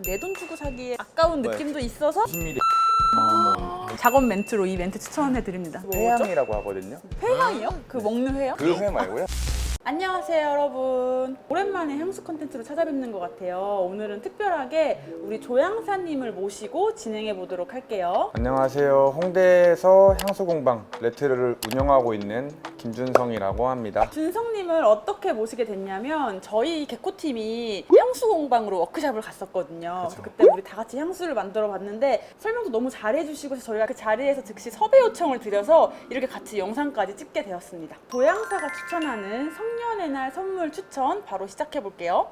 내 돈 주고 사기에 아까운 느낌도 있어서 10ml 작업 멘트로 이 멘트 추천해드립니다. 회향이라고 하거든요. 회향이요? 그 먹는 회요? 그 회 말고요. 안녕하세요 여러분, 오랜만에 향수 콘텐츠로 찾아뵙는 것 같아요. 오늘은 특별하게 우리 조향사님을 모시고 진행해 보도록 할게요. 안녕하세요. 홍대에서 향수공방 레트를 운영하고 있는 김준성이라고 합니다. 준성님을 어떻게 모시게 됐냐면 저희 개코팀이 향수 공방으로 워크숍을 갔었거든요. 그쵸. 그때 우리 다 같이 향수를 만들어 봤는데 설명도 너무 잘해주시고 저희가 그 자리에서 즉시 섭외 요청을 드려서 이렇게 같이 영상까지 찍게 되었습니다. 조향사가 추천하는 성년의 날 선물 추천 바로 시작해 볼게요.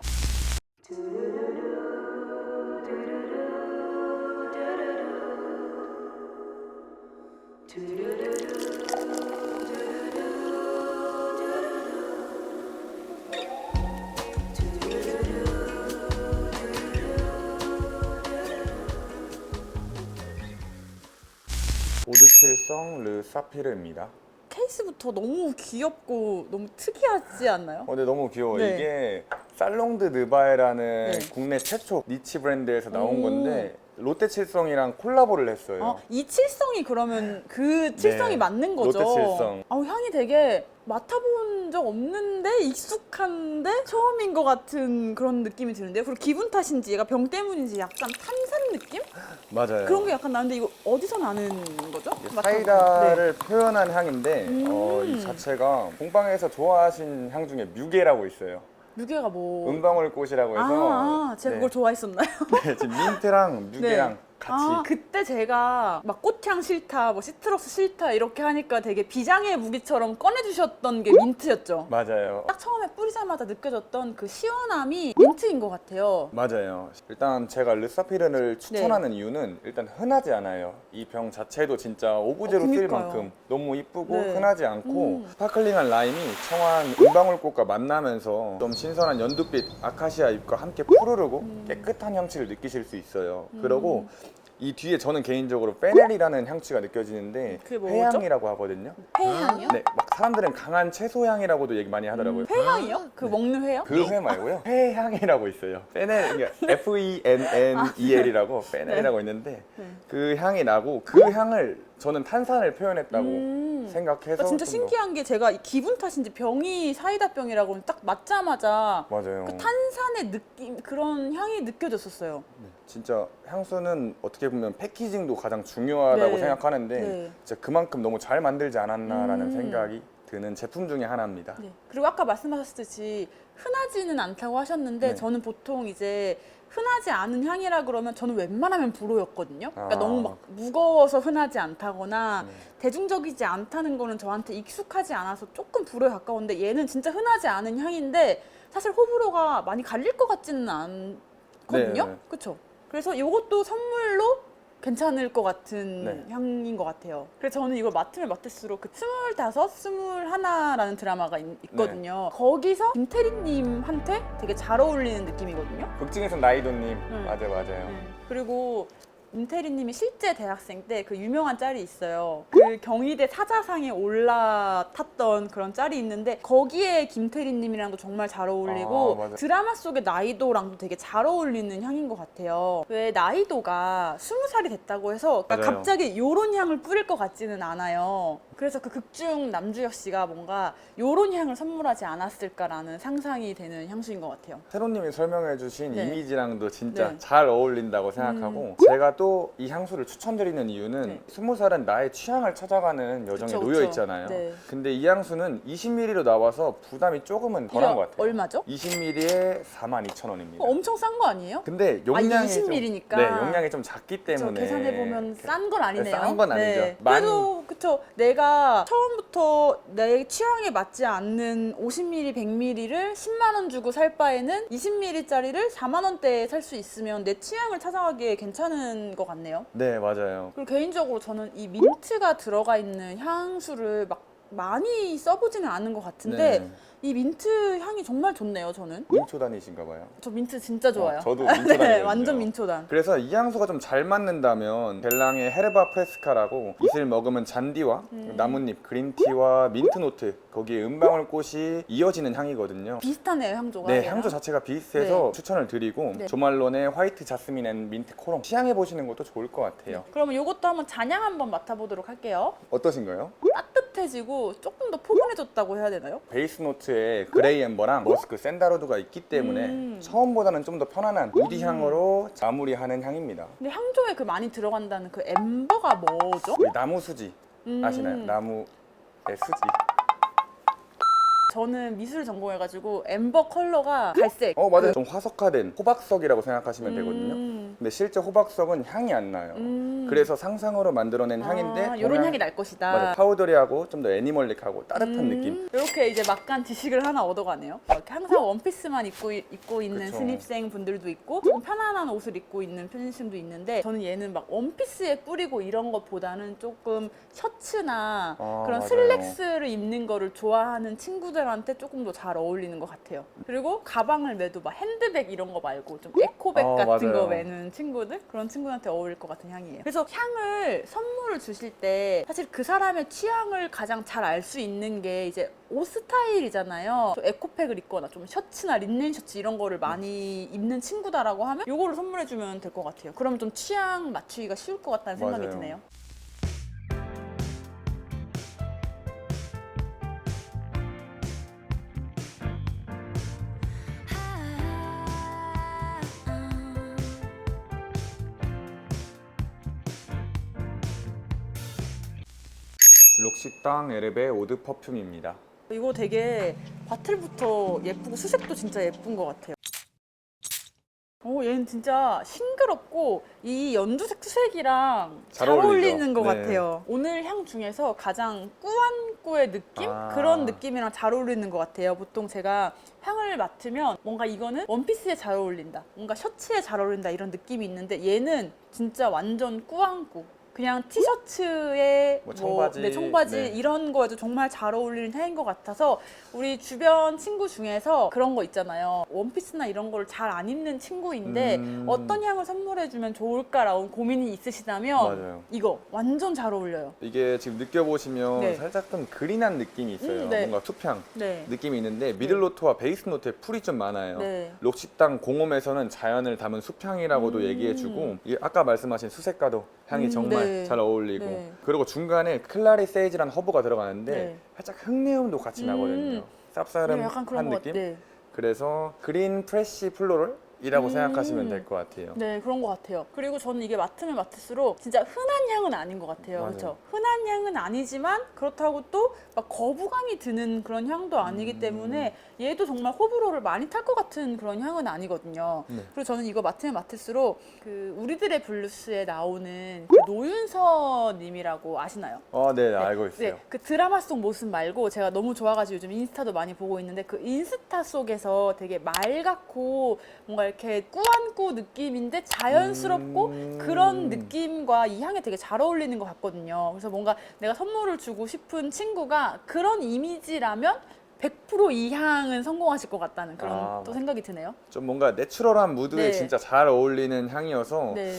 오드칠성 르 사피르입니다. 케이스부터 너무 귀엽고 너무 특이하지 않나요? 근데 너무 귀여워. 네. 이게 살롱드 느바에라는 네. 국내 최초 니치 브랜드에서 나온 오. 건데 롯데칠성이랑 콜라보를 했어요. 이 칠성이 그러면 그 칠성이 네, 맞는 거죠? 롯데칠성. 향이 되게 맡아본 적 없는데 익숙한데 처음인 것 같은 그런 느낌이 드는데요. 그리고 기분 탓인지 얘가 병 때문인지 약간 탄산 느낌? 맞아요. 그런 게 약간 나는데 이거 어디서 나는 거죠? 이게 맡아보면. 사이다를 표현한 향인데 음. 이 자체가 공방에서 좋아하신 향 중에 뮤게라고 있어요. 뮤게가 뭐... 은방울꽃이라고 해서 제가 네. 그걸 좋아했었나요? 네, 지금 민트랑 뮤게랑 네. 같이 그때 제가 막 꽃향 싫다, 뭐 시트러스 싫다 이렇게 하니까 되게 비장의 무기처럼 꺼내주셨던 게 민트였죠. 맞아요. 딱 처음에 뿌리자마자 느껴졌던 그 시원함이 민트인 것 같아요. 맞아요. 일단 제가 르사피르를 추천하는 이유는 일단 흔하지 않아요. 이 병 자체도 진짜 오브제로 쓰일 그니까요. 만큼 너무 이쁘고 네. 흔하지 않고 스파클링한 라임이 청한 은방울꽃과 만나면서 좀 신선한 연두빛 아카시아 잎과 함께 푸르르고 깨끗한 향취를 느끼실 수 있어요. 그리고 이 뒤에 저는 개인적으로 페넬이라는 향취가 느껴지는데 그게 뭐죠? 회향이라고 하거든요. 회향이요? 네, 막 사람들은 강한 채소향이라고 얘기 많이 하더라고요. 회향이요? 그 먹는 회요? 그 회 말고요. 회향이라고 있어요. 페넬, 그러니까 FENNEL이라고 페넬이라고 있는데 네. 그 향이 나고 그 향을 저는 탄산을 표현했다고 생각해서 그러니까 진짜 좀 더- 신기한 게 제가 이 기분 탓인지 병이 사이다 병이라고 딱 맞자마자 맞아요. 그 탄산의 느낌, 그런 향이 느껴졌었어요. 네, 진짜 향수는 어떻게 보면 패키징도 가장 중요하다고 네. 생각하는데 네. 진짜 그만큼 너무 잘 만들지 않았나라는 생각이 드는 제품 중에 하나입니다. 네. 그리고 아까 말씀하셨듯이 흔하지는 않다고 하셨는데 네. 저는 보통 이제 흔하지 않은 향이라 그러면 저는 웬만하면 불호였거든요. 그러니까 아. 너무 막 무거워서 흔하지 않다거나 대중적이지 않다는 거는 저한테 익숙하지 않아서 조금 불호에 가까운데 얘는 진짜 흔하지 않은 향인데 사실 호불호가 많이 갈릴 것 같지는 않거든요. 네. 그렇죠? 그래서 이것도 선물로 괜찮을 것 같은 네. 향인 것 같아요. 그래서 저는 이걸 맡으면 맡을수록 그 25, 21라는 드라마가 있거든요. 거기서 김태리님한테 되게 잘 어울리는 느낌이거든요. 극중에서 나이도님 맞아요. 그리고 임태리님이 실제 대학생 때 그 유명한 짤이 있어요. 그 경희대 사자상에 올라탔던 그런 짤이 있는데 거기에 김태리님이랑도 정말 잘 어울리고 맞아요. 드라마 속의 나이도랑도 되게 잘 어울리는 향인 것 같아요. 왜 나이도가 20살이 됐다고 해서 그러니까 맞아요. 갑자기 요런 향을 뿌릴 것 같지는 않아요. 그래서 그 극중 남주혁 씨가 뭔가 요런 향을 선물하지 않았을까라는 상상이 되는 향수인 것 같아요. 세로님이 설명해주신 네. 이미지랑도 진짜 네. 잘 어울린다고 생각하고 제가 또 이 향수를 추천드리는 이유는 네. 20살은 나의 취향을 찾아가는 여정에 그쵸, 놓여 그쵸. 있잖아요. 네. 근데 이 향수는 20ml로 나와서 부담이 조금은 덜한 것 같아요. 얼마죠? 20ml에 42,000원입니다. 엄청 싼 거 아니에요? 근데 용량이 20ml 니까. 네, 용량이 좀 작기 때문에 계산해보면 싼 건 아니네요. 싼 건 아니죠. 그래도 그쵸. 내가 처음부터 내 취향에 맞지 않는 50ml, 100ml를 10만 원 주고 살 바에는 20ml짜리를 4만 원대에 살 수 있으면 내 취향을 찾아가기에 괜찮은 것 같네요. 네, 맞아요. 그리고 개인적으로 저는 이 민트가 들어가 있는 향수를 막 많이 써보지는 않은 것 같은데 네. 이 민트 향이 정말 좋네요, 저는. 민초단이신가 봐요. 저 민트 진짜 좋아요. 저도 민초단이거든요. 네, 완전 민초단. 그래서 이 향수가 좀 잘 맞는다면 벨랑의 헤르바 프레스카라고 잇을 먹으면 잔디와 나뭇잎, 그린티와 민트노트 거기에 은방울꽃이 이어지는 향이거든요. 비슷하네요, 향조가. 네, 얘랑. 향조 자체가 비슷해서 네. 추천을 드리고 네. 조말론의 화이트 자스민 앤 민트 코롱 시향해 보시는 것도 좋을 것 같아요. 그러면 이것도 한번 잔향 한번 맡아보도록 할게요. 어떠신가요? 따뜻해지고 조금 더 포근해졌다고 해야 되나요? 베이스 노트에 그레이 엠버랑 머스크 샌다로드가 있기 때문에 처음보다는 좀 더 편안한 우디 향으로 마무리하는 향입니다. 근데 향조에 그 많이 들어간다는 그 엠버가 뭐죠? 우리 나무 수지 아시나요? 나무의 수지. 저는 미술을 전공해가지고 엠버 컬러가 갈색. 맞아요. 좀 화석화된 호박석이라고 생각하시면 되거든요. 근데 실제 호박석은 향이 안 나요. 그래서 상상으로 만들어낸 향인데 이런 보면- 향이 날 것이다. 맞아요. 파우더리하고 좀 더 애니멀릭하고 따뜻한 느낌. 이렇게 이제 막간 지식을 하나 얻어가네요. 이렇게 항상 원피스만 입고 있는 그쵸. 신입생 분들도 있고 조금 편안한 옷을 입고 있는 편의점도 있는데 저는 얘는 막 원피스에 뿌리고 이런 것보다는 조금 셔츠나 그런 맞아요. 슬랙스를 입는 거를 좋아하는 친구들한테 조금 더 잘 어울리는 것 같아요. 그리고 가방을 매도 막 핸드백 이런 거 말고 좀 에코백 같은 맞아요. 거 매는 친구들? 그런 친구들한테 어울릴 것 같은 향이에요. 그래서 향을 선물을 주실 때 사실 그 사람의 취향을 가장 잘 알 수 있는 게 이제 옷 스타일이잖아요. 좀 에코백을 입거나 좀 셔츠나 린넨 셔츠 이런 거를 많이 입는 친구다라고 하면 이거를 선물해주면 될 것 같아요. 그러면 좀 취향 맞추기가 쉬울 것 같다는 생각이 맞아요. 드네요. 록시땅 에르베 오드 퍼퓸입니다. 이거 되게 바틀부터 예쁘고 수색도 진짜 예쁜 것 같아요. 얘는 진짜 싱그럽고 이 연두색 수색이랑 잘 어울리죠. 어울리는 것 네. 같아요. 오늘 향 중에서 가장 꾸안꾸의 느낌? 그런 느낌이랑 잘 어울리는 것 같아요. 보통 제가 향을 맡으면 뭔가 이거는 원피스에 잘 어울린다, 뭔가 셔츠에 잘 어울린다 이런 느낌이 있는데 얘는 진짜 완전 꾸안꾸. 그냥 티셔츠에 청바지, 청바지 네. 이런 거에도 정말 잘 어울리는 향인 것 같아서 우리 주변 친구 중에서 그런 거 있잖아요. 원피스나 이런 걸 잘 안 입는 친구인데 어떤 향을 선물해주면 좋을까라는 고민이 있으시다면 맞아요. 이거 완전 잘 어울려요. 이게 지금 느껴보시면 네. 살짝 좀 그린한 느낌이 있어요. 네. 뭔가 투향 네. 느낌이 있는데 미들노트와 베이스 노트에 풀이 좀 많아요. 네. 록시땅 공홈에서는 자연을 담은 숲향이라고도 얘기해주고 이게 아까 말씀하신 수색과도 향이 정말 네. 잘 어울리고 네. 그리고 중간에 클라리 세이지라는 허브가 들어가는데 네. 살짝 흙내음도 같이 나거든요. 쌉싸름한 약간 그런 것 느낌? 같아요. 그래서 그린 프레쉬 플로럴이라고 생각하시면 될 것 같아요. 네, 그런 것 같아요. 그리고 저는 이게 맡으면 맡을수록 진짜 흔한 향은 아닌 것 같아요. 맞아요. 그렇죠? 흔한 향은 아니지만 그렇다고 또 막 거부감이 드는 그런 향도 아니기 때문에 얘도 정말 호불호를 많이 탈 것 같은 그런 향은 아니거든요. 네. 그리고 저는 이거 맡으면 맡을수록 그 우리들의 블루스에 나오는 그 노윤서 님이라고 아시나요? 네, 알고 있어요. 네, 그 드라마 속 모습 말고 제가 너무 좋아가지고 요즘 인스타도 많이 보고 있는데 그 인스타 속에서 되게 맑고 뭔가 이렇게 꾸안꾸 느낌인데 자연스럽고 그런 느낌과 이 향에 되게 잘 어울리는 것 같거든요. 그래서 뭔가 내가 선물을 주고 싶은 친구가 그런 이미지라면 100% 이 향은 성공하실 것 같다는 그런 또 생각이 드네요. 좀 뭔가 내추럴한 무드에 네. 진짜 잘 어울리는 향이어서 네.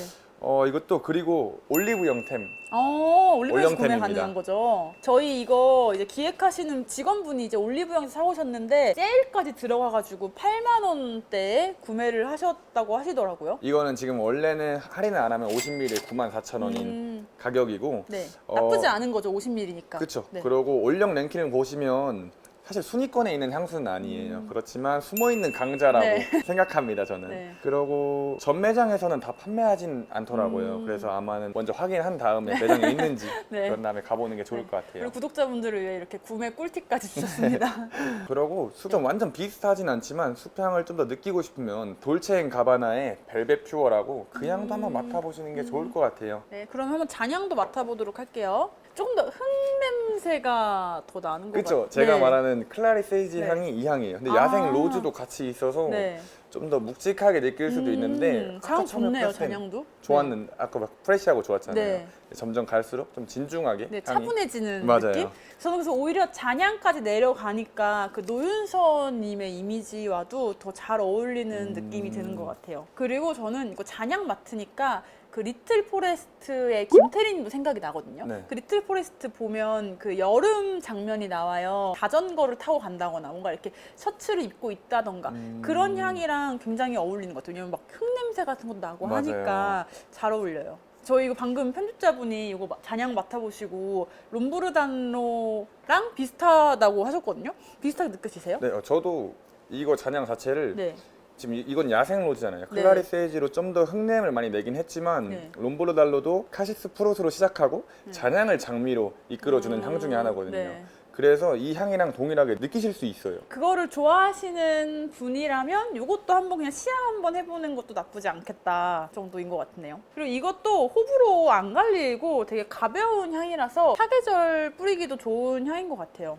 이것도 그리고 올리브영템 올리브영에서 구매 올영템입니다. 가능한 거죠. 저희 이거 이제 기획하시는 직원분이 이제 올리브영에서 사오셨는데 세일까지 들어가가지고 8만 원대에 구매를 하셨다고 하시더라고요. 이거는 지금 원래는 할인을 안 하면 50ml에 94,000원인 가격이고 네, 나쁘지 않은 거죠. 50ml니까. 그렇죠. 네. 그리고 올영 랭킹을 보시면 사실 순위권에 있는 향수는 아니에요. 그렇지만 숨어있는 강자라고 네. 생각합니다, 저는. 네. 그리고 전 매장에서는 다 판매하진 않더라고요. 그래서 아마는 먼저 확인한 다음에 매장에 있는지 네. 그런 다음에 가보는 게 좋을 것 같아요. 그리고 구독자분들을 위해 이렇게 구매 꿀팁까지 주셨습니다. 그러고 좀 완전 비슷하진 않지만 숲향을 좀 더 느끼고 싶으면 돌체앤가바나의 벨벳 퓨어라고 그 향도 한번 맡아보시는 게 좋을 것 같아요. 네, 그럼 한번 잔향도 맡아보도록 할게요. 조금 더 흙 냄새가 더 나는 것 같아요. 그렇죠. 제가 말하는 클라리 세이지 네. 향이 이 향이에요. 근데 아. 야생 로즈도 같이 있어서 네. 좀 더 묵직하게 느낄 수도 있는데 잔향 아까 처음에 좋네요, 폈을 땐 잔향도. 좋았는 아까 막 프레시하고 좋았잖아요. 네. 점점 갈수록 좀 진중하게 네, 향이 차분해지는 맞아요. 느낌? 저는 그래서 오히려 잔향까지 내려가니까 그 노윤서님의 이미지와도 더 잘 어울리는 느낌이 드는 것 같아요. 그리고 저는 이거 잔향 맡으니까 그 리틀 포레스트의 김태린도 생각이 나거든요. 네. 그 리틀 포레스트 보면 그 여름 장면이 나와요. 자전거를 타고 간다거나 뭔가 이렇게 셔츠를 입고 있다던가 그런 향이랑 굉장히 어울리는 것 같아요. 왜냐면 막 흙냄새 같은 것도 나고 맞아요. 하니까 잘 어울려요. 저희 이거 방금 편집자분이 이거 잔향 맡아보시고 롬부르단로랑 비슷하다고 하셨거든요. 비슷하게 느껴지세요? 네, 저도 이거 잔향 자체를 네. 지금 이건 야생 로즈잖아요. 네. 클라리스 에이지로 좀 더 흙냄을 많이 내긴 했지만 네. 롬보르달로도 카시스 프로스로 시작하고 잔향을 장미로 이끌어주는 향 중에 하나거든요. 네. 그래서 이 향이랑 동일하게 느끼실 수 있어요. 그거를 좋아하시는 분이라면 이것도 한번 그냥 시향 한번 해보는 것도 나쁘지 않겠다 정도인 것 같네요. 그리고 이것도 호불호 안 갈리고 되게 가벼운 향이라서 사계절 뿌리기도 좋은 향인 것 같아요.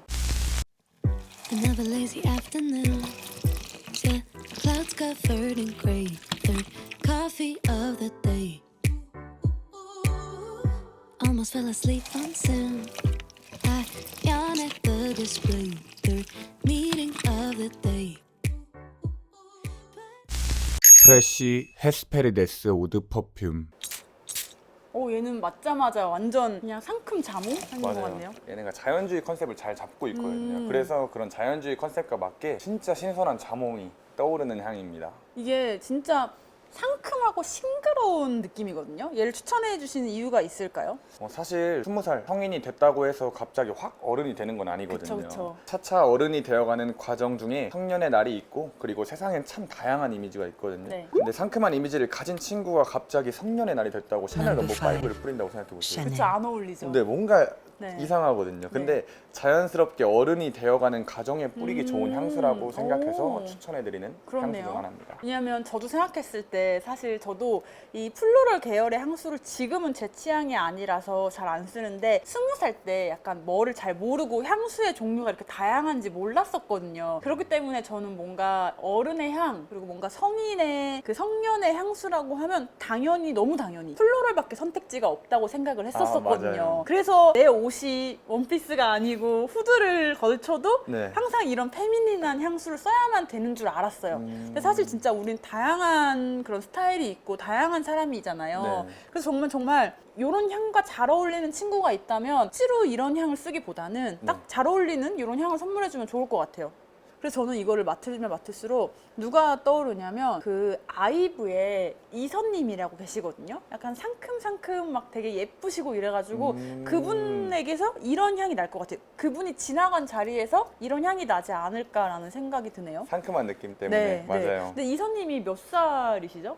Another lazy afternoon. Yeah, clouds covered in gray. Third coffee of the day. Almost fell asleep on Sim. I yawn at the display. Third meeting of the day. 프레쉬 헤스페리데스 오드 퍼퓸. 얘는 맞자마자 완전 그냥 상큼 자몽 향인 것 같네요. 얘네가 자연주의 컨셉을 잘 잡고 있거든요. 그래서 그런 자연주의 컨셉과 맞게 진짜 신선한 자몽이 떠오르는 향입니다. 이게 진짜 상큼하고 싱그러운 느낌이거든요. 얘를 추천해 주시는 이유가 있을까요? 사실 20살 성인이 됐다고 해서 갑자기 확 어른이 되는 건 아니거든요. 그쵸. 차차 어른이 되어가는 과정 중에 성년의 날이 있고 그리고 세상엔 참 다양한 이미지가 있거든요. 네. 근데 상큼한 이미지를 가진 친구가 갑자기 성년의 날이 됐다고 샤넬 넘버 5를 뿌린다고 생각해보세요. 그쵸, 안 어울리죠. 근데 뭔가 네. 이상하거든요. 근데 자연스럽게 어른이 되어가는 과정에 뿌리기 좋은 향수라고 생각해서 오. 추천해드리는 향수 그렇네요. 중 하나입니다. 왜냐면 저도 생각했을 때 사실 저도 이 플로럴 계열의 향수를 지금은 제 취향이 아니라서 잘 안 쓰는데 20살 때 약간 뭐를 잘 모르고 향수의 종류가 이렇게 다양한지 몰랐었거든요. 그렇기 때문에 저는 뭔가 어른의 향 그리고 뭔가 성인의 그 성년의 향수라고 하면 너무 당연히 플로럴밖에 선택지가 없다고 생각을 했었거든요. 맞아요. 그래서 내 옷이 원피스가 아니고 후드를 걸쳐도 네. 항상 이런 페미닌한 향수를 써야만 되는 줄 알았어요. 근데 사실 진짜 우린 다양한 그런 스타일이 있고 다양한 사람이잖아요. 네. 그래서 정말 이런 향과 잘 어울리는 친구가 있다면 억지로 이런 향을 쓰기보다는 딱 잘 어울리는 이런 향을 선물해주면 좋을 것 같아요. 그래서 저는 이거를 맡으면 맡을수록 누가 떠오르냐면 그 아이브의 이선님이라고 계시거든요. 약간 상큼상큼 막 되게 예쁘시고 이래가지고 그분에게서 이런 향이 날 것 같아요. 그분이 지나간 자리에서 이런 향이 나지 않을까라는 생각이 드네요. 상큼한 느낌 때문에 맞아요. 근데 이선님이 몇 살이시죠?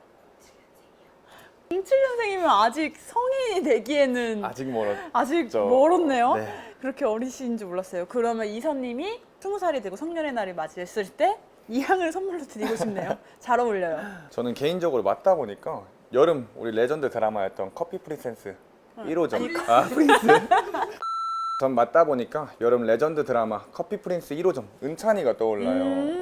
07년생이면 아직 성인이 되기에는 아직 멀었네요. 네. 그렇게 어리신지 몰랐어요. 그러면 이선님이 20살이 되고 성년의 날을 맞이했을 때 이 향을 선물로 드리고 싶네요. 잘 어울려요. 저는 개인적으로 맡다 보니까 여름 우리 레전드 드라마였던 커피 프린세스 1호점 프린스 전 맡다 보니까 여름 레전드 드라마 커피 프린스 1호점 은찬이가 떠올라요.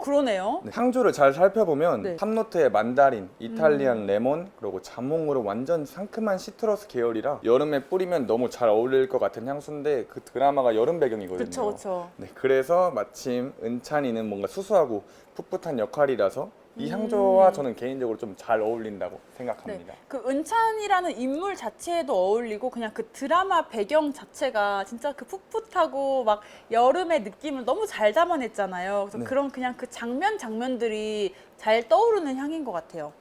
그러네요. 네, 향조를 잘 살펴보면 네. 탑노트의 만다린, 이탈리안 레몬, 그리고 자몽으로 완전 상큼한 시트러스 계열이라 여름에 뿌리면 너무 잘 어울릴 것 같은 향수인데 그 드라마가 여름 배경이거든요. 그쵸. 네, 그래서 마침 은찬이는 뭔가 수수하고 풋풋한 역할이라서 이 향조와 저는 개인적으로 좀 잘 어울린다고 생각합니다. 그 은찬이라는 인물 자체에도 어울리고 그냥 그 드라마 배경 자체가 진짜 그 풋풋하고 막 여름의 느낌을 너무 잘 담아냈잖아요. 그래서 네. 그런 그냥 그 장면들이 잘 떠오르는 향인 것 같아요.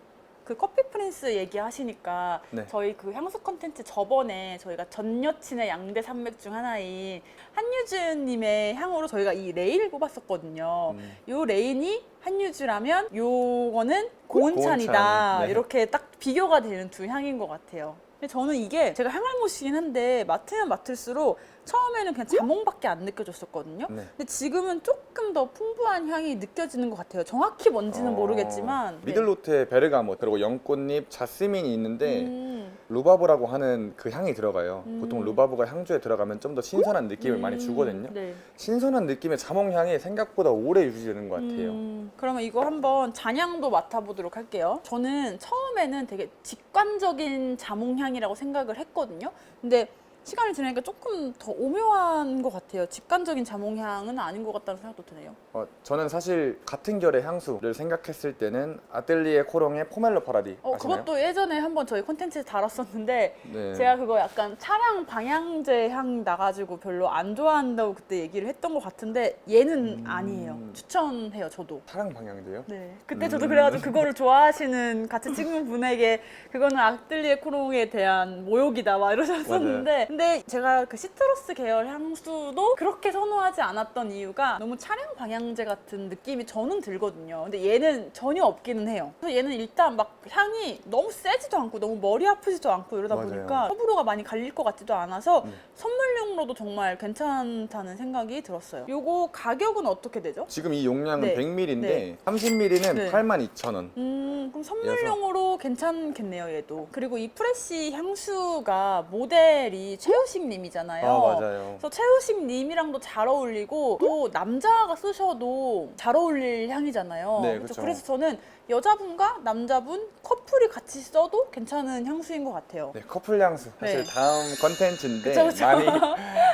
그 커피 프린스 얘기하시니까 네. 저희 그 향수 컨텐츠 저번에 저희가 전 여친의 양대 산맥 중 하나인 한유주님의 향으로 저희가 이 레인을 뽑았었거든요. 요 레인이 한유주라면 요거는 고은찬이다. 고은찬, 네. 이렇게 딱 비교가 되는 두 향인 것 같아요. 근데 저는 이게 제가 향알못이긴 한데 맡으면 맡을수록 처음에는 그냥 자몽밖에 안 느껴졌었거든요. 네. 근데 지금은 조금 더 풍부한 향이 느껴지는 것 같아요. 정확히 뭔지는 모르겠지만 미들노트에 베르가못 그리고 연꽃잎, 자스민이 있는데 루바브라고 하는 그 향이 들어가요. 보통 루바브가 향주에 들어가면 좀 더 신선한 느낌을 많이 주거든요. 네. 신선한 느낌의 자몽향이 생각보다 오래 유지되는 것 같아요. 그러면 이거 한번 잔향도 맡아보도록 할게요. 저는 처음에는 되게 직관적인 자몽향이라고 생각을 했거든요. 근데 시간이 지나니까 조금 더 오묘한 것 같아요. 직관적인 자몽향은 아닌 것 같다는 생각도 드네요. 저는 사실 같은 결의 향수를 생각했을 때는 아뜰리에 코롱의 포멜로 파라디 아시나요? 그것도 예전에 한번 저희 콘텐츠에 다뤘었는데 네. 제가 그거 약간 차량 방향제 향 나가지고 별로 안 좋아한다고 그때 얘기를 했던 것 같은데 얘는 아니에요. 추천해요, 저도. 차량 방향제요? 네. 그때 저도 그래가지고 그거를 좋아하시는 같이 찍는 분에게 그거는 아뜰리에 코롱에 대한 모욕이다 막 이러셨었는데 근데 제가 그 시트러스 계열 향수도 그렇게 선호하지 않았던 이유가 너무 차량 방향제 같은 느낌이 저는 들거든요. 근데 얘는 전혀 없기는 해요. 그래서 얘는 일단 막 향이 너무 세지도 않고 너무 머리 아프지도 않고 이러다 맞아요. 보니까 호불호가 많이 갈릴 것 같지도 않아서 선물용으로도 정말 괜찮다는 생각이 들었어요. 요거 가격은 어떻게 되죠? 지금 이 용량은 네. 100ml인데 네. 30ml는 네. 82,000원. 그럼 선물용으로 괜찮겠네요, 얘도. 그리고 이 프레쉬 향수가 모델이 최우식 님이잖아요. 맞아요. 그래서 최우식 님이랑도 잘 어울리고 또 남자가 쓰셔도 잘 어울릴 향이잖아요. 네, 그쵸? 그쵸. 그래서 저는 여자분과 남자분 커플이 같이 써도 괜찮은 향수인 것 같아요. 네, 커플 향수. 사실 네. 다음 컨텐츠인데 그쵸, 그쵸. 많이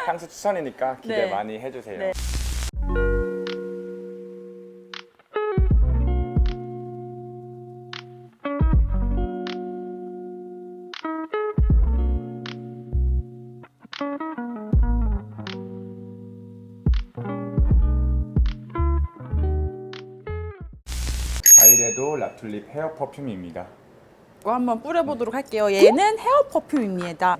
향수 추천이니까 기대 네. 많이 해주세요. 네. 바이레도 라툴립 헤어 퍼퓸입니다. 이거 한번 뿌려보도록 할게요. 얘는 헤어 퍼퓸입니다.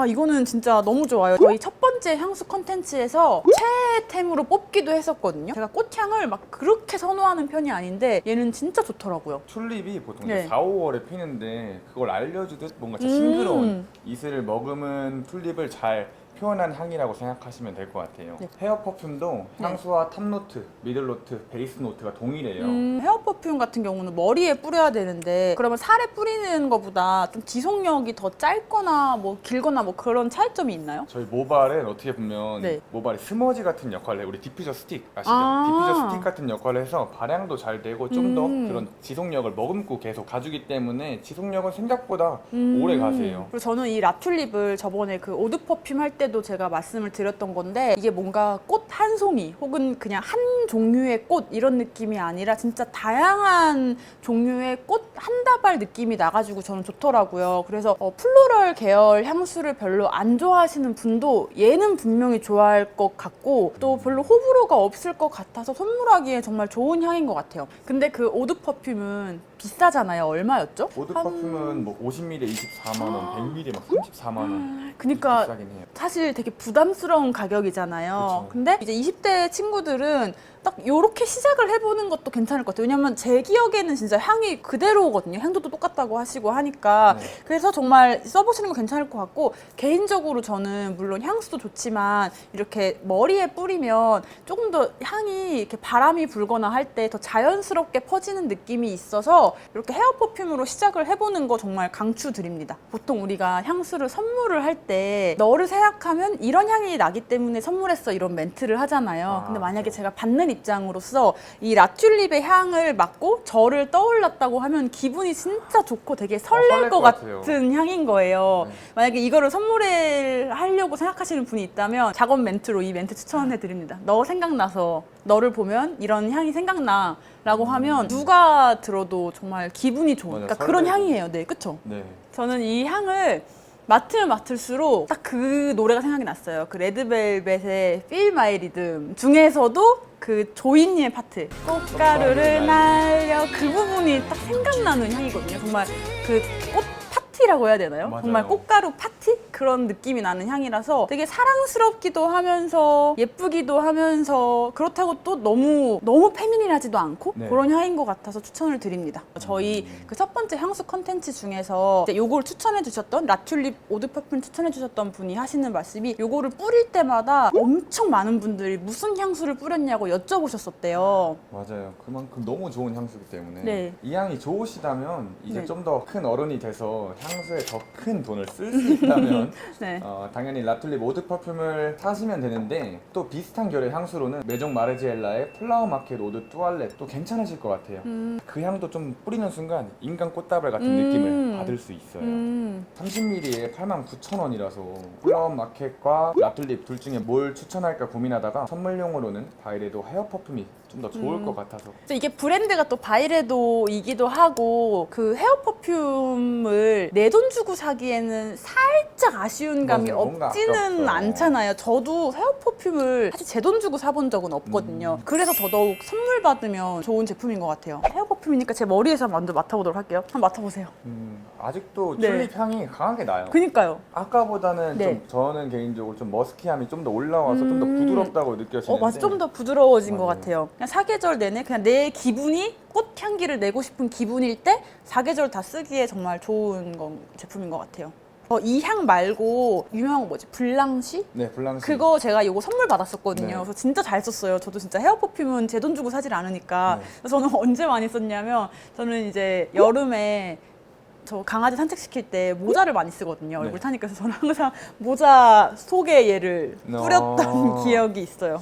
이거는 진짜 너무 좋아요. 저희 첫 번째 향수 컨텐츠에서 최애템으로 뽑기도 했었거든요. 제가 꽃향을 막 그렇게 선호하는 편이 아닌데 얘는 진짜 좋더라고요. 튤립이 보통 네. 4, 5월에 피는데 그걸 알려주듯 뭔가 진짜 싱그러운 이슬을 머금은 튤립을 잘 표현한 향이라고 생각하시면 될 것 같아요. 네. 헤어 퍼퓸도 향수와 탑노트, 미들노트, 베이스 노트가 동일해요. 헤어 퍼퓸 같은 경우는 머리에 뿌려야 되는데 그러면 살에 뿌리는 것보다 좀 지속력이 더 짧거나 뭐 길거나 뭐 그런 차이점이 있나요? 저희 모발은 어떻게 보면 네. 모발이 스머지 같은 역할을 해요. 우리 디퓨저 스틱 아시죠? 아. 디퓨저 스틱 같은 역할을 해서 발향도 잘 되고 좀 더 그런 지속력을 머금고 계속 가주기 때문에 지속력은 생각보다 오래 가세요. 그리고 저는 이 라튤립을 저번에 그 오드 퍼퓸 할 때도 제가 말씀을 드렸던 건데 이게 뭔가 꽃 한 송이 혹은 그냥 한 종류의 꽃 이런 느낌이 아니라 진짜 다양한 종류의 꽃 한 다발 느낌이 나가지고 저는 좋더라고요. 그래서 플로럴 계열 향수를 별로 안 좋아하시는 분도 얘는 분명히 좋아할 것 같고 또 별로 호불호가 없을 것 같아서 선물하기에 정말 좋은 향인 것 같아요. 근데 그 오드 퍼퓸은 비싸잖아요. 얼마였죠? 오드 퍼퓸은 뭐 50ml 24만 원, 100ml 막 34만 원. 그러니까 비싸긴 해요. 사실 되게 부담스러운 가격이잖아요. 그쵸. 근데 이제 20대 친구들은 딱 요렇게 시작을 해보는 것도 괜찮을 것 같아요. 왜냐면 제 기억에는 진짜 향이 그대로거든요. 향도도 똑같다고 하시고 하니까. 네. 그래서 정말 써보시는 거 괜찮을 것 같고 개인적으로 저는 물론 향수도 좋지만 이렇게 머리에 뿌리면 조금 더 향이 이렇게 바람이 불거나 할 때 더 자연스럽게 퍼지는 느낌이 있어서 이렇게 헤어 퍼퓸으로 시작을 해보는 거 정말 강추드립니다. 보통 우리가 향수를 선물을 할 때 너를 생각하면 이런 향이 나기 때문에 선물했어 이런 멘트를 하잖아요. 근데 만약에 그렇죠. 제가 받는 입장으로서 이 라튤립의 향을 맡고 저를 떠올랐다고 하면 기분이 진짜 좋고 되게 설렐 설렐 것 것 같아요. 같은 향인 거예요. 네. 만약에 이거를 선물하려고 생각하시는 분이 있다면 작업 멘트로 이 멘트 추천해 드립니다. 너 생각나서 너를 보면 이런 향이 생각나 라고 하면 누가 들어도 정말 기분이 좋은 맞아요. 그러니까 그런 설레고. 향이에요. 네, 그쵸? 네. 저는 이 향을 맡으면 맡을수록 딱 그 노래가 생각이 났어요. 그 레드벨벳의 Feel My Rhythm 중에서도 그 조이니의 파트 꽃가루를 날려 그 부분이 딱 생각나는 향이거든요. 정말 그 꽃 파티라고 해야 되나요? 맞아요. 정말 꽃가루 파티? 그런 느낌이 나는 향이라서 되게 사랑스럽기도 하면서 예쁘기도 하면서 그렇다고 또 너무 페미닌하지도 않고 네. 그런 향인 것 같아서 추천을 드립니다. 저희 그 첫 번째 향수 컨텐츠 중에서 이제 요걸 추천해 주셨던 라튤립 오드 퍼퓸 추천해 주셨던 분이 하시는 말씀이 요거를 뿌릴 때마다 엄청 많은 분들이 무슨 향수를 뿌렸냐고 여쭤보셨었대요. 맞아요. 그만큼 너무 좋은 향수기 때문에 네. 이 향이 좋으시다면 이제 네. 좀 더 큰 어른이 돼서 향 향수에 더 큰 돈을 쓸 수 있다면 네. 당연히 라툴립 오드 퍼퓸을 사시면 되는데 또 비슷한 결의 향수로는 메종 마르지엘라의 플라워 마켓 오드 뚜알렛 또 괜찮으실 것 같아요. 그 향도 좀 뿌리는 순간 인간 꽃다발 같은 느낌을 받을 수 있어요. 30ml에 89,000원이라서 플라워 마켓과 라툴립 둘 중에 뭘 추천할까 고민하다가 선물용으로는 바이레도 헤어 퍼퓸이 좀 더 좋을 것 같아서. 이게 브랜드가 또 바이레도이기도 하고 그 헤어 퍼퓸을 내 돈 주고 사기에는 살짝 아쉬운 감이 맞아요. 뭔가 없지는 아깝죠. 않잖아요. 저도 헤어 퍼퓸을 사실 제 돈 주고 사본 적은 없거든요. 그래서 더더욱 선물 받으면 좋은 제품인 것 같아요. 헤어 퍼퓸이니까 제 머리에서 먼저 맡아보도록 할게요. 한번 맡아보세요. 아직도 네. 튤립 향이 강하게 나요. 그니까요. 아까보다는 네. 좀 저는 개인적으로 좀 머스키함이 좀 더 올라와서 좀 더 부드럽다고 느껴지는데 맞아. 좀 더 부드러워진 것 맞아요. 같아요. 그냥 사계절 내내 그냥 내 기분이 꽃향기를 내고 싶은 기분일 때 사계절 다 쓰기에 정말 좋은 제품인 것 같아요. 이 향 말고 유명한 거 뭐지? 블랑시? 네, 블랑시. 그거 제가 이거 선물 받았었거든요. 네. 그래서 진짜 잘 썼어요. 저도 진짜 헤어 퍼퓸은 제 돈 주고 사질 않으니까. 네. 그래서 저는 언제 많이 썼냐면 저는 이제 여름에 저 강아지 산책시킬 때 모자를 많이 쓰거든요. 얼굴 네. 타니까. 그래서 저는 항상 모자 속에 얘를 뿌렸던 기억이 있어요.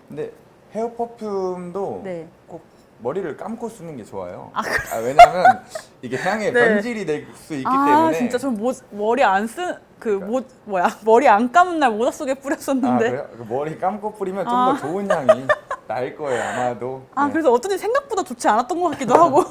근데 헤어 퍼퓸도 네. 꼭 머리를 감고 쓰는 게 좋아요. 왜냐면 이게 향의 네. 변질이 될 수 있기 때문에. 진짜 전 머리 안 머리 안 감은 날 모자 속에 아, 뿌렸었는데. 그래요? 그 머리 감고 뿌리면 좀 아. 더 좋은 향이 날 거예요, 아마도. 네. 그래서 어쩐지 생각보다 좋지 않았던 것 같기도 하고.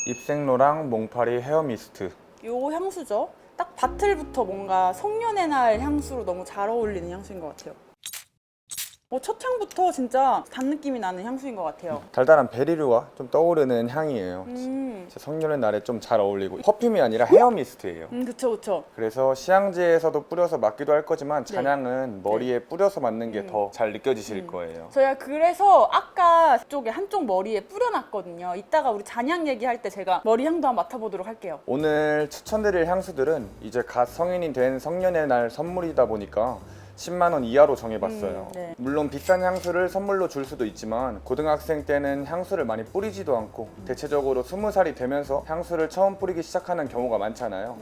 입생로랑 몽파리 헤어 미스트. 요 향수죠. 딱 바틀부터 뭔가 성년의 날 향수로 너무 잘 어울리는 향수인 것 같아요. 첫 향부터 진짜 단 느낌이 나는 향수인 것 같아요. 달달한 베리류가 좀 떠오르는 향이에요. 제 성년의 날에 좀 잘 어울리고 퍼퓸이 아니라 헤어 미스트예요. 그쵸, 그쵸. 그래서 시향지에서도 뿌려서 맡기도 할 거지만 잔향은 머리에 뿌려서 맡는 게 더 잘 느껴지실 거예요. 저희가 그래서 아까 쪽에 한쪽 머리에 뿌려놨거든요. 이따가 우리 잔향 얘기할 때 제가 머리 향도 한번 맡아보도록 할게요. 오늘 추천드릴 향수들은 이제 갓 성인이 된 성년의 날 선물이다 보니까 10만 원 이하로 정해봤어요. 네. 물론 비싼 향수를 선물로 줄 수도 있지만 고등학생 때는 향수를 많이 뿌리지도 않고 대체적으로 20살이 되면서 향수를 처음 뿌리기 시작하는 경우가 많잖아요.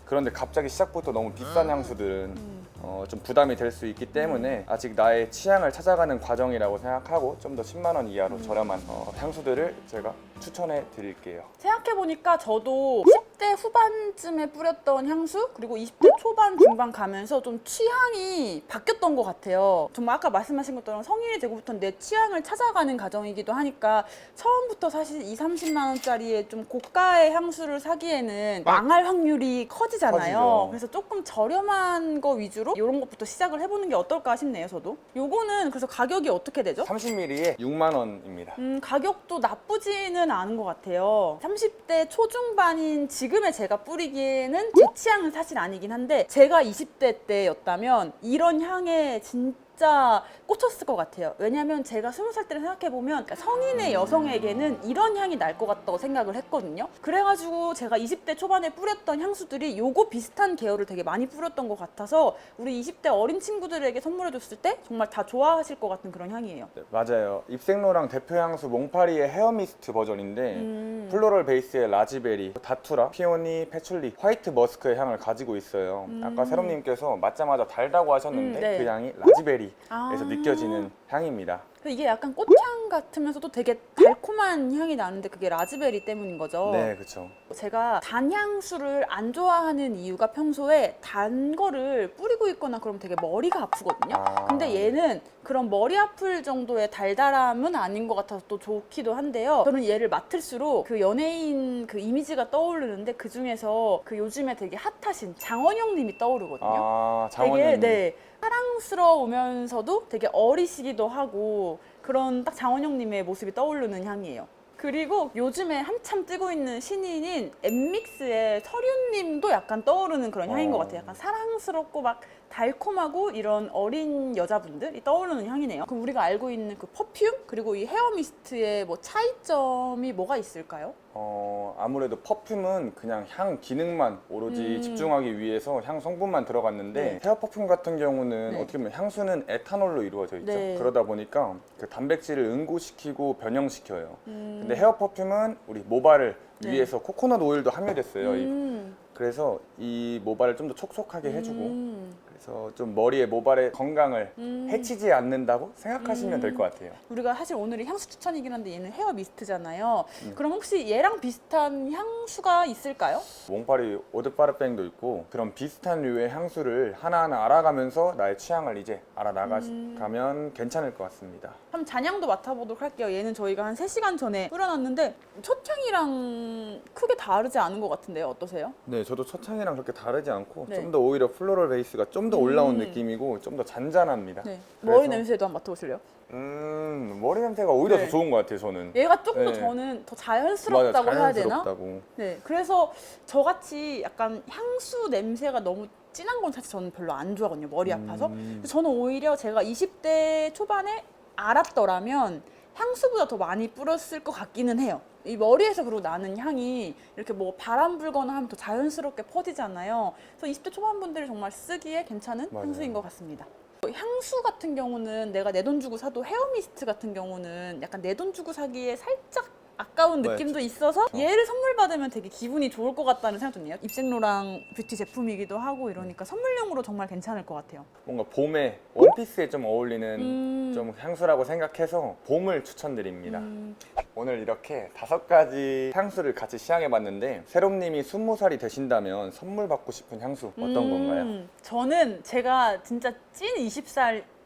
그런데 갑자기 시작부터 너무 비싼 향수들은 좀 부담이 될 수 있기 때문에 아직 나의 취향을 찾아가는 과정이라고 생각하고 좀 더 10만 원 이하로 저렴한 향수들을 제가 추천해 드릴게요. 생각해보니까 저도 10대 후반쯤에 뿌렸던 향수 그리고 20대 초반 중반 가면서 좀 취향이 바뀌었던 것 같아요. 정말 아까 말씀하신 것처럼 성인이 되고부터 내 취향을 찾아가는 과정이기도 하니까 처음부터 사실 20-30만 원짜리의 좀 고가의 향수를 사기에는 망할 확률이 커지잖아요. 커지죠. 그래서 조금 저렴한 거 위주로 이런 것부터 시작을 해보는 게 어떨까 싶네요. 저도. 요거는 그래서 가격이 어떻게 되죠? 30ml에 6만 원입니다. 가격도 나쁘지는 않은 것 같아요. 30대 초중반인 지금의 제가 뿌리기에는 제 취향은 사실 아니긴 한데 제가 20대 때였다면 이런 향에 진짜 꽂혔을 것 같아요. 왜냐면 제가 20살 때를 생각해보면 성인의 여성에게는 이런 향이 날 것 같다고 생각을 했거든요. 그래가지고 제가 20대 초반에 뿌렸던 향수들이 요거 비슷한 계열을 되게 많이 뿌렸던 것 같아서 우리 20대 어린 친구들에게 선물해줬을 때 정말 다 좋아하실 것 같은 그런 향이에요. 네, 맞아요. 입생로랑 대표 향수 몽파리의 헤어 미스트 버전인데 플로럴 베이스의 라즈베리, 다투라, 피오니, 패출리, 화이트 머스크의 향을 가지고 있어요. 아까 세롬님께서 맡자마자 달다고 하셨는데 네. 그 향이 라즈베리에서 느껴지는 향입니다. 이게 약간 꽃향 같으면서도 되게 달콤한 향이 나는데 그게 라즈베리 때문인 거죠. 네, 그렇죠. 제가 단 향수를 안 좋아하는 이유가 평소에 단 거를 뿌리고 있거나 그러면 되게 머리가 아프거든요. 근데 얘는 그런 머리 아플 정도의 달달함은 아닌 것 같아서 또 좋기도 한데요. 저는 얘를 맡을수록 그 연예인 그 이미지가 떠오르는데 그 중에서 그 요즘에 되게 핫하신 장원영 님이 떠오르거든요. 장원영. 되게 사랑스러우면서도 되게 어리시기도 하고 그런 딱 장원영님의 모습이 떠오르는 향이에요. 그리고 요즘에 한참 뜨고 있는 신인인 엠믹스의 서륜님도 약간 떠오르는 그런 향인 것 같아요. 약간 사랑스럽고 막 달콤하고 이런 어린 여자분들이 떠오르는 향이네요. 그럼 우리가 알고 있는 그 퍼퓸 그리고 이 헤어 미스트의 뭐 차이점이 뭐가 있을까요? 아무래도 퍼퓸은 그냥 향 기능만 오로지 집중하기 위해서 향 성분만 들어갔는데 네. 헤어 퍼퓸 같은 경우는 네. 어떻게 보면 향수는 에탄올로 이루어져 있죠. 네. 그러다 보니까 그 단백질을 응고시키고 변형시켜요. 근데 헤어 퍼퓸은 우리 모발을 네. 위해서 코코넛 오일도 함유됐어요. 음. 그래서 이 모발을 좀 더 촉촉하게 해주고 그래서 좀 머리에 모발의 건강을 해치지 않는다고 생각하시면 될 것 같아요. 우리가 사실 오늘이 향수 추천이긴 한데 얘는 헤어 미스트잖아요. 그럼 혹시 얘랑 비슷한 향수가 있을까요? 몽파리 오드파르뱅도 있고 그런 비슷한 류의 향수를 하나하나 알아가면서 나의 취향을 이제 알아나가면 괜찮을 것 같습니다. 그럼 잔향도 맡아보도록 할게요. 얘는 저희가 한 3시간 전에 뿌려놨는데 첫 향이랑 크게 다르지 않은 것 같은데요. 어떠세요? 네, 저도 첫 향이랑 그렇게 다르지 않고 네. 좀 더 오히려 플로럴 베이스가 좀 더 올라온 느낌이고 좀 더 잔잔합니다. 네. 그래서- 머리 냄새도 한번 맡아보실래요? 머리 냄새가 오히려 네. 더 좋은 것 같아요, 저는. 얘가 조금 더 네. 저는 더 자연스럽다고 맞아, 해야 되나? 자연스럽다고. 네. 그래서 저같이 약간 향수 냄새가 너무 진한 건 사실 저는 별로 안 좋아하거든요. 머리 아파서. 그래서 저는 오히려 제가 20대 초반에 알았더라면 향수보다 더 많이 뿌렸을 것 같기는 해요. 이 머리에서 그리고 나는 향이 이렇게 뭐 바람 불거나 하면 더 자연스럽게 퍼지잖아요. 그래서 20대 초반 분들이 정말 쓰기에 괜찮은 맞아요. 향수인 것 같습니다. 향수 같은 경우는 내가 내 돈 주고 사도 헤어 미스트 같은 경우는 약간 내 돈 주고 사기에 살짝 아까운 네, 느낌도 있어서 그쵸. 얘를 선물 받으면 되게 기분이 좋을 것 같다는 생각 드네요. 입생로랑 뷰티 제품이기도 하고 이러니까 선물용으로 정말 괜찮을 것 같아요. 뭔가 봄에 원피스에 좀 어울리는 좀 향수라고 생각해서 봄을 추천드립니다. 오늘 이렇게 5가지 향수를 같이 시향해봤는데 세롬님이 20살이 되신다면 선물 받고 싶은 향수 어떤 건가요? 저는 제가 진짜 찐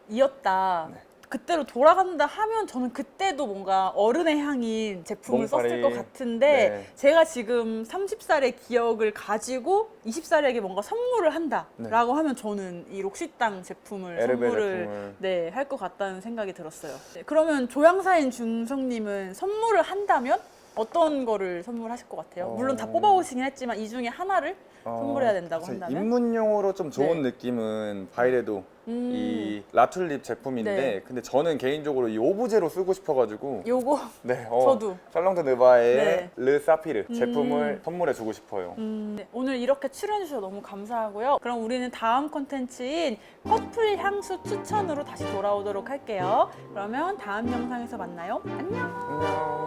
20살이었다. 네. 그때로 돌아간다 하면 저는 그때도 뭔가 어른의 향인 제품을 몽파리. 썼을 것 같은데 네. 제가 지금 30살의 기억을 가지고 20살에게 뭔가 선물을 한다라고 하면 저는 이 록시땅 제품을 에르베 선물을 제품을. 네, 할 것 같다는 생각이 들었어요. 네, 그러면 조향사인 중성님은 선물을 한다면 어떤 거를 선물하실 것 같아요? 물론 다 뽑아오시긴 했지만 이 중에 하나를 선물해야 된다고 사실 한다면? 입문용으로 좀 좋은 네. 느낌은 바이레도 이 라툴립 제품인데 네. 근데 저는 개인적으로 이 오브제로 쓰고 싶어가지고 요거 네, 저도. 살롱드 느바의 네. 르 사피르 제품을 선물해 주고 싶어요. 네, 오늘 이렇게 출연해주셔서 너무 감사하고요. 그럼 우리는 다음 콘텐츠인 커플 향수 추천으로 다시 돌아오도록 할게요. 그러면 다음 영상에서 만나요. 안녕! 안녕.